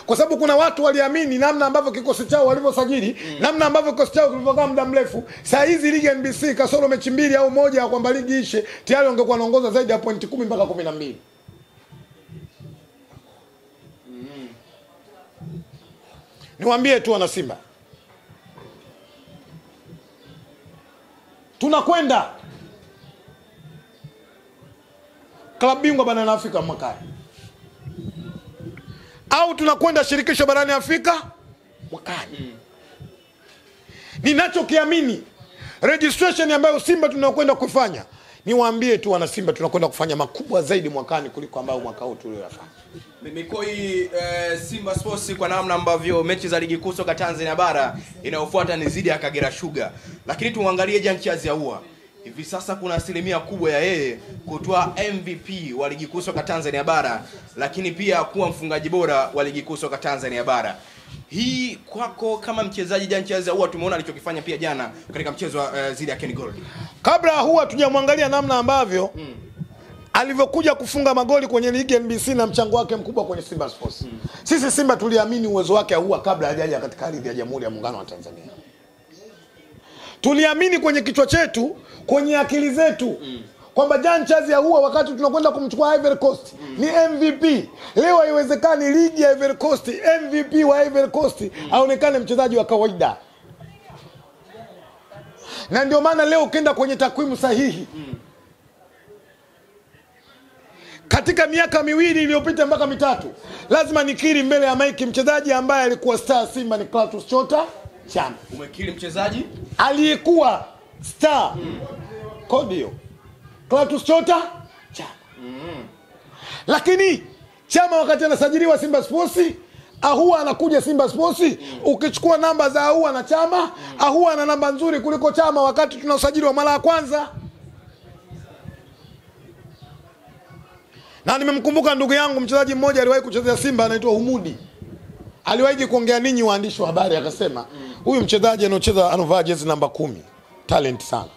Kwa sababu kuna watu waliamini namna ambavyo kikosi chao walivyosajili, namna ambavyo kikosi chao kilivyokaa muda mrefu. Saa hizi ligi ya NBC kasoro mechi 2 au 1 kwamba ligi ishe, tayari wangekuwa wanaongoza zaidi ya pointi 10 mpaka 12. Niwaambie tu wana Simba, tunakwenda klabu bingwa barani Afrika mwakani, au tunakwenda shirikisho barani Afrika mwakani. Ninachokiamini registration ambayo Simba tunakwenda kufanya, niwaambie tu wana Simba, tunakwenda kufanya makubwa zaidi mwakani kuliko ambao mwaka huu tuliyofanya. Mikoi Simba Sports kwa namna ambavyo mechi za ligi kuu soka Tanzania bara inayofuata ni zidi ya Kagera Sugar. Lakini tuangalie Jean Charles Ahoua. Hivi sasa kuna asilimia kubwa ya yeye kutoa MVP wa ligi kuu soka Tanzania bara, lakini pia kuwa mfungaji bora wa ligi kuu soka Tanzania bara. Hii kwako kama mchezaji Jean Charles Ahoua, tumeona alichokifanya pia jana katika mchezo wa zidi ya Ken Gold. Kabla Ahoua tujamwangalia namna ambavyo alivyokuja kufunga magoli kwenye ligi NBC na mchango wake mkubwa kwenye Simba Sports. Sisi Simba tuliamini uwezo wake Ahoua kabla hajaja katika ardhi ya Jamhuri ya Muungano wa Tanzania. Tuliamini kwenye kichwa chetu, kwenye akili zetu, kwamba Jean Charles Ahoua wakati tunakwenda kumchukua Ivory Coast ni MVP. Leo haiwezekani ligi ya Ivory Coast, MVP wa Ivory Coast aonekane mchezaji wa kawaida. Na ndio maana leo ukienda kwenye takwimu sahihi, katika miaka 2 iliyopita mpaka 3, lazima nikiri mbele ya Mike, mchezaji ambaye alikuwa star Simba ni Clatous Chota Chama. Umekiri mchezaji aliyekuwa star Kodio Clatous Chota Chama. Lakini Chama wakati anasajiliwa Simba Sports, Ahoua anakuja Simba Sports, ukichukua namba za Ahoua na Chama, Ahoua ana namba nzuri kuliko Chama wakati tunasajiliwa mara ya kwanza. Na nimemkumbuka ndugu yangu mchezaji mmoja aliwahi kuchezea Simba anaitwa Humudi. Aliwahi kuongea ninyi waandishi wa habari, akasema huyu mchezaji anocheza anovaa jezi namba 10, talent sana.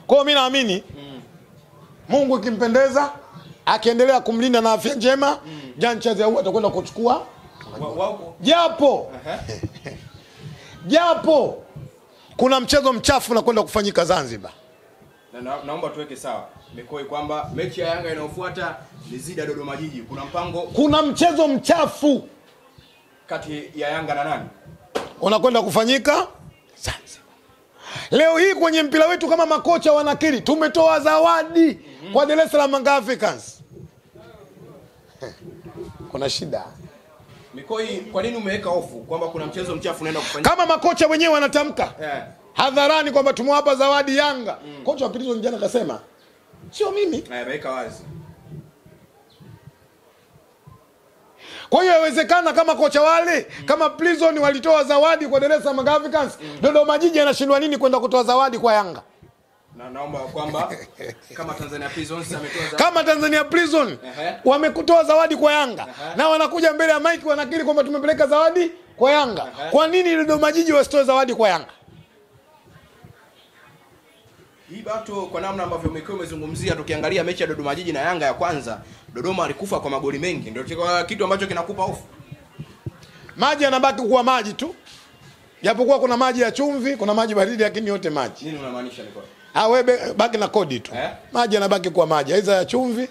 Kwa mimi naamini Mungu ikimpendeza, akiendelea kumlinda na afya njema, Jean Charles Ahoua atakwenda kuchukua japo kuna mchezo mchafu na kwenda kufanyika Zanzibar. Naomba tuweke sawa Mikoi kwamba mechi ya Yanga inayofuata ni zidi ya Dodoma Jiji. Kuna mpango, kuna mchezo mchafu kati ya Yanga na nani unakwenda kufanyika Zanzibar. Leo hii kwenye mpira wetu kama makocha wanakiri, tumetoa zawadi kwa Dar es Salaam Africans. Kuna shida. Mikoi, kwa nini umeweka hofu kwamba kuna mchezo mchafu unaenda kufanyika? Kama makocha wenyewe wanatamka hadharani kwamba tumewapa zawadi Yanga. Kocha wa Prison jana akasema, sio mimi. Ameweka wazi. Kwa hiyo inawezekana kama kocha wale, kama Prison walitoa zawadi kwa Dar es Salaam Africans, Dodoma Jiji anashindwa nini kwenda kutoa zawadi kwa Yanga? Na naomba kwamba kama Tanzania Prisons ametoa zawadi, kama Tanzania Prison wamekutoa zawadi kwa Yanga, na wanakuja mbele ya Mike wanakiri kwamba tumepeleka zawadi kwa Yanga. Kwa nini Dodoma Jiji wasitoe zawadi kwa Yanga? Hii bato kwa namna ambavyo Mikoi umezungumzia, tukiangalia mechi ya Dodoma Jiji na Yanga ya kwanza, Dodoma alikufa kwa magoli mengi. Ndio kitu ambacho kinakupa hofu. Maji yanabaki kuwa maji tu. Japokuwa kuna maji ya chumvi, kuna maji baridi, lakini yote maji. Nini unamaanisha Mikoi? Wewe baki na kodi tu. Maji yanabaki kuwa maji, aidha ya chumvi,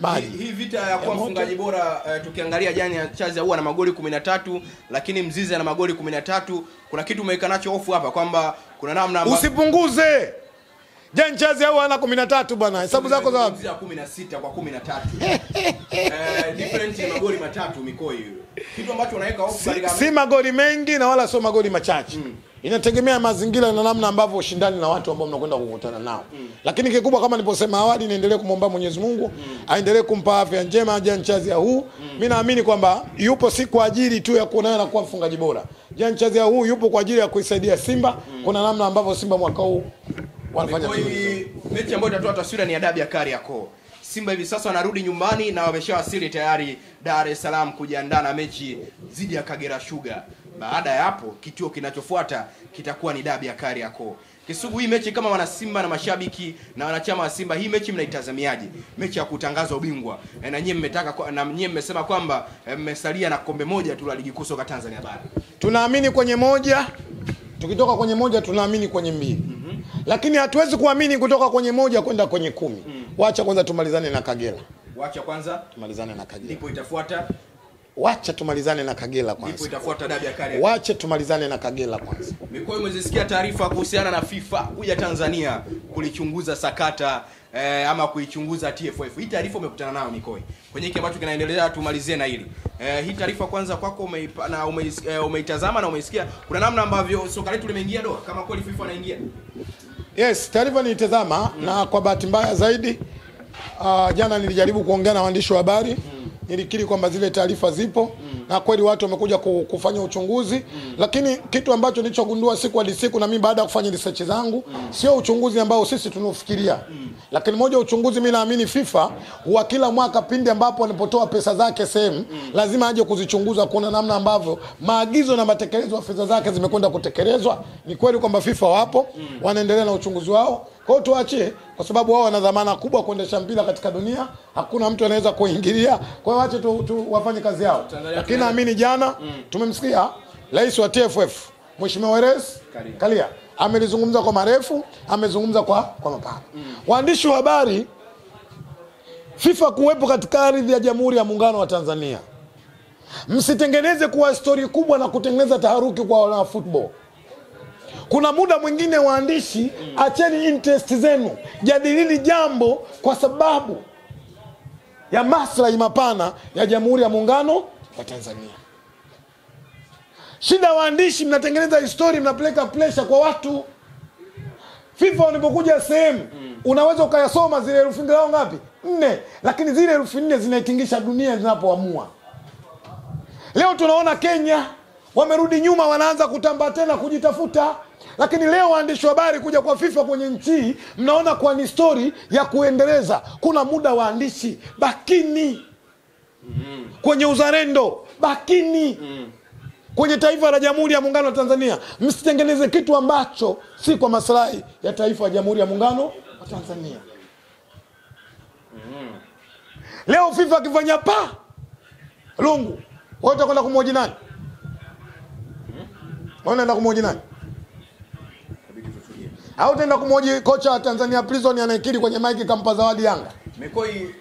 maji. Hii vita ya kuwa mfungaji bora, tukiangalia Jean Charles Ahoua na magoli 13, lakini Mzize ana magoli 13, kuna kitu umeweka nacho hofu hapa kwamba kuna namna usipunguze. Jean Charles Ahoua ana 13 bwana. Hesabu zako za wapi? 16 kwa 13. Difference ya magoli 3 Mikoi. Kitu ambacho unaweka hofu katika si magoli mengi na wala sio magoli machache. Inategemea mazingira na namna ambavyo ushindani na watu ambao mnakwenda kukutana nao. Lakini kikubwa kama niliposema awali, niendelee kumwomba Mwenyezi Mungu aendelee kumpa afya njema Jean Charles Ahoua. Mimi naamini kwamba yupo si kwa ajili tu ya kuonana na kuwa mfungaji bora. Jean Charles Ahoua yupo kwa ajili ya kuisaidia Simba. Kuna namna ambavyo Simba mwaka huu wanafanya vizuri. Mechi ambayo itatoa taswira ni ya dabi ya Kariakoo. Simba hivi sasa wanarudi nyumbani na wameshawasili tayari Dar es Salaam kujiandaa na mechi dhidi ya Kagera Sugar. Baada ya hapo, kituo kinachofuata kitakuwa ni dabi ya Kariakoo. Kisugu, hii mechi kama wana Simba na mashabiki na wanachama wa Simba, hii mechi mnaitazamiaje? Mechi ya kutangaza ubingwa. Na nyinyi mmetaka na nyinyi mmesema kwamba mmesalia na kombe moja tu la ligi kuu soka Tanzania bara. Tunaamini kwenye moja, tukitoka kwenye moja tunaamini kwenye mbili. Lakini hatuwezi kuamini kutoka kwenye moja kwenda kwenye 10. Wacha kwanza tumalizane na Kagera. Wacha kwanza tumalizane na Kagera. Ndipo itafuata. Wacha tumalizane na Kagera kwanza. Ndipo itafuata dabi ya Kariakoo. Wacha tumalizane na Kagera kwanza. Mikoa umezisikia taarifa kuhusiana na FIFA kuja Tanzania kulichunguza sakata ama kuichunguza TFF. Hii taarifa umekutana nayo Mikoa. Kwenye hiki ambacho kinaendelea tumalizie na hili. Hii taarifa kwanza kwako umeitazama na umeisikia kuna namna ambavyo soka letu limeingia doa kama kweli FIFA anaingia? Yes, taarifa nilitazama na kwa bahati mbaya zaidi jana nilijaribu kuongea na waandishi wa habari. Nilikiri kwamba zile taarifa zipo na kweli watu wamekuja kufanya uchunguzi, lakini kitu ambacho nilichogundua siku hadi siku na mimi baada ya kufanya research zangu sio uchunguzi ambao sisi tunafikiria. Lakini moja uchunguzi mimi naamini FIFA huwa kila mwaka pindi ambapo wanapotoa pesa zake sehemu lazima aje kuzichunguza kuona namna ambavyo maagizo na matekelezo ya fedha zake zimekwenda kutekelezwa. Ni kweli kwamba FIFA wapo wanaendelea na uchunguzi wao. Kwa hiyo tuachie, kwa sababu wao wana dhamana kubwa kuendesha mpira katika dunia. Hakuna mtu anaweza kuingilia. Kwa hiyo waache tu wafanye kazi yao. Lakini naamini jana tumemsikia Rais wa TFF Mheshimiwa Wallace Karia amelizungumza kwa marefu, amezungumza kwa mapana. Waandishi wa habari, FIFA kuwepo katika ardhi ya Jamhuri ya Muungano wa Tanzania, msitengeneze kuwa story kubwa na kutengeneza taharuki kwa wana football. Kuna muda mwingine waandishi, acheni interest zenu, jadilini jambo kwa sababu ya maslahi mapana ya Jamhuri ya Muungano wa Tanzania. Shida waandishi, mnatengeneza history, mnapeleka pressure kwa watu. FIFA wanapokuja sehemu unaweza ukayasoma zile herufi ngao ngapi? 4, lakini zile herufi 4 zinaitingisha dunia zinapoamua. Leo tunaona Kenya wamerudi nyuma, wanaanza kutamba tena kujitafuta. Lakini leo waandishi wa habari kuja kwa FIFA kwenye nchi, mnaona kwa ni story ya kuendeleza. Kuna muda waandishi, bakini kwenye uzalendo, bakini kwenye taifa la Jamhuri ya Muungano wa Tanzania. Msitengeneze kitu ambacho si kwa maslahi ya taifa la Jamhuri ya Muungano wa Tanzania. Leo FIFA akifanya lungu, wewe utakwenda kumhoji nani? Unaenda kumhoji nani? Au utaenda kumhoji kocha wa Tanzania Prison anayekiri kwenye maiki kampa zawadi Yanga? Mikoi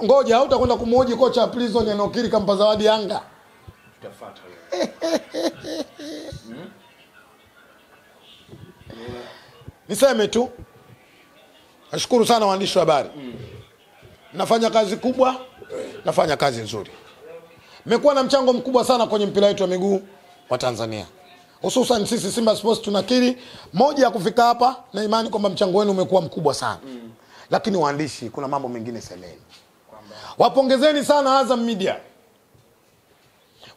ngoja, au utakwenda kumhoji kocha wa Prison anayekiri kampa zawadi Yanga? Tutafuata hiyo. Niseme tu nashukuru sana waandishi wa habari. Nafanya kazi kubwa, nafanya kazi nzuri. Mmekuwa na mchango mkubwa sana kwenye mpira wetu wa miguu wa Tanzania. Hususan sisi Simba Sports tunakiri moja ya kufika hapa, na imani kwamba mchango wenu umekuwa mkubwa sana. Lakini waandishi, kuna mambo mengine semeni. Wapongezeni sana Azam Media.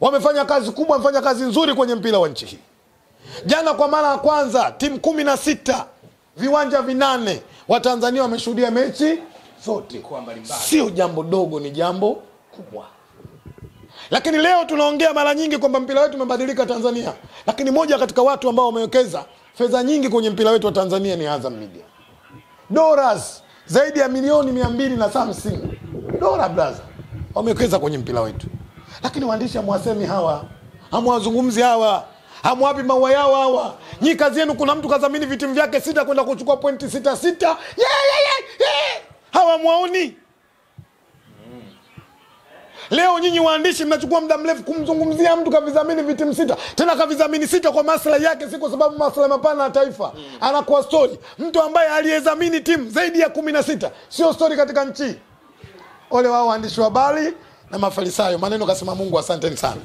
Wamefanya kazi kubwa, wamefanya kazi nzuri kwenye mpira wa nchi hii. Jana kwa mara ya kwanza timu 16, viwanja 8 wa Tanzania wameshuhudia mechi zote. Sio jambo dogo, ni jambo kubwa. Lakini leo tunaongea mara nyingi kwamba mpira wetu umebadilika Tanzania. Lakini moja katika watu ambao wamewekeza fedha nyingi kwenye mpira wetu wa Tanzania ni Azam Media. Dollars zaidi ya milioni 200 na something. Dola brother. Wamewekeza kwenye mpira wetu. Lakini waandishi hamwasemi hawa. Hamwazungumzi hawa. Hamwapi maua yao hawa. Nyi kazi yenu, kuna mtu kadhamini vitimu vyake 6 kwenda kuchukua pointi 6. Hawa muoni. Leo nyinyi waandishi mnachukua muda mrefu kumzungumzia mtu kavizamini vitimu 6. Tena kavizamini 6 kwa maslahi yake, si kwa sababu maslahi mapana ya taifa. Anakuwa story. Mtu ambaye aliyezamini timu zaidi ya 16 sio story katika nchi. Ole wao waandishi wa habari na mafarisayo. Maneno kasema Mungu, asanteni sana.